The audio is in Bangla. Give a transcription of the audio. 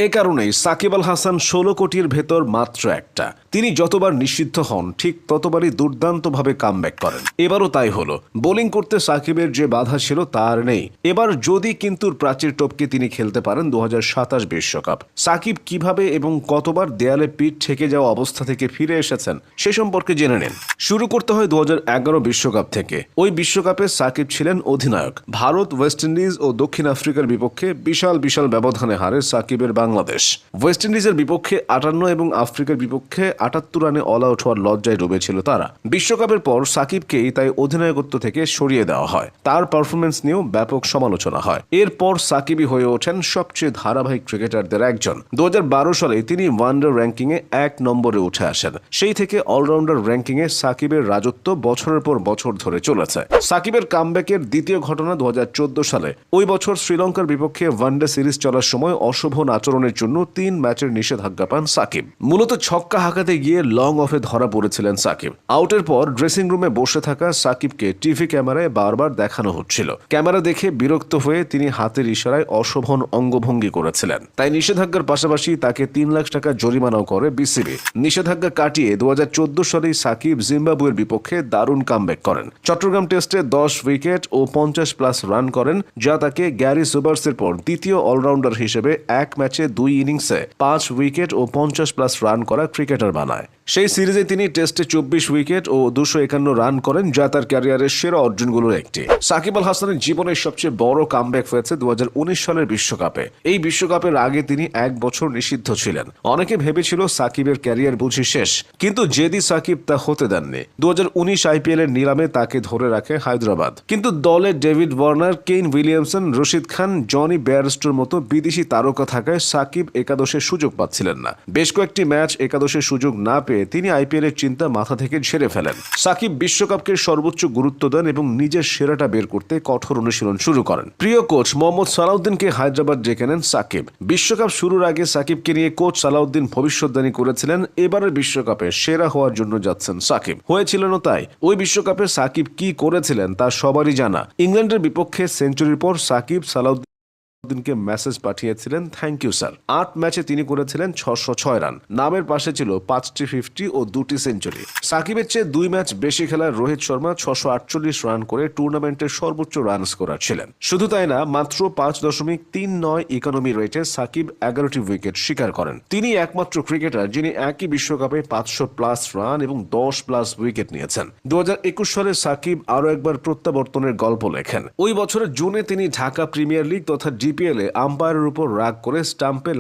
এ কারণেই সাকিব আল হাসান 16 কোটির ভেতর মাত্র একটা। তিনি যতবার নিষিদ্ধ হন ঠিক ততবারই দুর্দান্তভাবে কামব্যাক করেন। এবারও তাই হলো। বোলিং করতে সাকিবের যে বাধা ছিল তার নেই। এবার যদি কিন্তু প্রাচীর টপকে তিনি খেলতে পারেন 2027 বিশ্বকাপ। সাকিব কিভাবে এবং কতবার দেয়ালে পিঠ ঠেকে যাওয়া অবস্থা থেকে ফিরে এসেছেন সে সম্পর্কে জেনে নিন। শুরু করতে হয় 2011 বিশ্বকাপ থেকে। ওই বিশ্বকাপে সাকিব ছিলেন অধিনায়ক। ভারত, ওয়েস্ট ইন্ডিজ ও দক্ষিণ আফ্রিকার বিপক্ষে বিশাল ব্যবধানে হারে সাকিবের বাংলাদেশ। ওয়েস্ট ইন্ডিজের বিপক্ষে 58 এবং আফ্রিকার বিপক্ষে 78 রানে অল আউট হওয়ার লজ্জায় ডুবেছিল তারা। বিশ্বকাপের পর সাকিবকেই তাই অধিনায়কত্ব থেকে সরিয়ে দেওয়া হয়। তার পারফরমেন্স নিয়েও ব্যাপক সমালোচনা হয়। এরপর সাকিবই হয়ে ওঠেন সবচেয়ে ধারাবাহিক ক্রিকেটারদের একজন। 2012 সালে তিনি ওয়ানডে র্যাঙ্কিংয়ে 1 নম্বরে উঠে আসেন। সেই থেকে অলরাউন্ডার র্যাঙ্কিংয়ে সাকিবের রাজত্ব বছরের পর বছর ধরে চলেছে। সাকিবের কামব্যাকের দ্বিতীয় ঘটনা 2014 সালে। ওই বছর শ্রীলঙ্কার বিপক্ষে ওয়ানডে সিরিজ চলার সময় অশোভন আচরণের জন্য 3 ম্যাচের নিষেধাজ্ঞা পান সাকিব। মূলত ছক্কা হাঁকাতে গিয়ে লং অফে ধরা পড়েছিলেন সাকিব। আউটের পর ড্রেসিং রুমে বসে থাকা সাকিবকে টিভি ক্যামেরায় বারবার দেখানো হচ্ছিল। ক্যামেরা দেখে বিরক্ত হয়ে তিনি হাতের ইশারায় অশোভন অঙ্গভঙ্গি করেছিলেন। তাই নিষেধাজ্ঞার পাশাপাশি তাকে 3 লাখ টাকা জরিমানাও করে বিসিবি। নিষেধাজ্ঞা কাটিয়ে 2014 সালেই সাকিব জিম্বাবুয়ের বিপক্ষে দারুণ কামব্যাক করেন। চট্টগ্রাম টেস্টে 10 উইকেট ও 50+ রান করেন, যা তাকে গ্যারি সোবার্সের পর দ্বিতীয় অলরাউন্ডার হিসেবে এক ম্যাচে 2 ইনিংসে 5 উইকেট ও 50+ রান করা ক্রিকেটার বানায়। সেই সিরিজে তিনি টেস্টে 24 উইকেট ও 251 রান করেন, যা তার ক্যারিয়ারের সেরা অর্জনগুলোর একটি। সাকিব আল হাসানের জীবনের সবচেয়ে বড় কামব্যাক হয়েছে 2019 সালের বিশ্বকাপে। এই বিশ্বকাপের আগে তিনি 1 বছর নিষিদ্ধ ছিলেন। অনেকে ভেবেছিল সাকিবের ক্যারিয়ার বুঝি শেষ, কিন্তু জেদি সাকিব তা হতে দেননি। 2019 আইপিএল এর নিলামে তাকে ধরে রাখে হায়দ্রাবাদ। কিন্তু দলে David Warner, Kane Williamson, Rashid Khan, Jonny বেয়ারস্টোর মতো বিদেশি তারকা থাকায় সাকিব একাদশের সুযোগ পাচ্ছিলেন না। বেশ কয়েকটি ম্যাচ একাদশের সুযোগ না পেয়ে তিনি আইপিএল এর চিন্তা মাথা থেকে ঝেড়ে ফেলেন। সাকিব বিশ্বকাপকে সর্বোচ্চ গুরুত্ব দেন এবং নিজের সেরাটা বের করতে কঠোর অনুশীলন শুরু করেন। প্রিয় কোচ মোহাম্মদ সালাউদ্দিনকে হায়দ্রাবাদ ডেকে নেন সাকিব। বিশ্বকাপ শুরুর আগে সাকিবকে নিয়ে কোচ সালাউদ্দিন ভবিষ্যদ্বাণী করেছিলেন এবারের বিশ্বকাপে সেরা হওয়ার জন্য যাচ্ছেন সাকিব। হয়েছিলেনও তাই। ওই বিশ্বকাপে সাকিব কি করেছিলেন তা সবারই জানা। ইংল্যান্ডের বিপক্ষে সেঞ্চুরির পর সাকিব সালাউদ্দিনকে মেসেজ পাঠিয়েছিলেন, থ্যাংক ইউ স্যার। 8 ম্যাচে তিনি করেছিলেন 606 রান। নামের পাশে ছিল 5টি 50 ও 2টি সেঞ্চুরি। সাকিবের চেয়ে 2 ম্যাচ বেশি খেলার রোহিত শর্মা 648 রান করে টুর্নামেন্টের সর্বোচ্চ রান স্কোরার ছিলেন। শুধু তাই না, মাত্র 5.39 ইকোনমি রেটে সাকিব 11টি উইকেট শিকার করেন। তিনি একমাত্র ক্রিকেটার যিনি একই বিশ্বকাপে 500+ রান এবং 10+ উইকেট নিয়েছেন। 2021 সালে সাকিব আরও একবার প্রত্যাবর্তনের গল্প লেখেন। ওই বছরের জুনে তিনি ঢাকা প্রিমিয়ার লিগ তথা ডিপিএল এ আম্পায়ারের উপর রাগ করে স্টাম্পে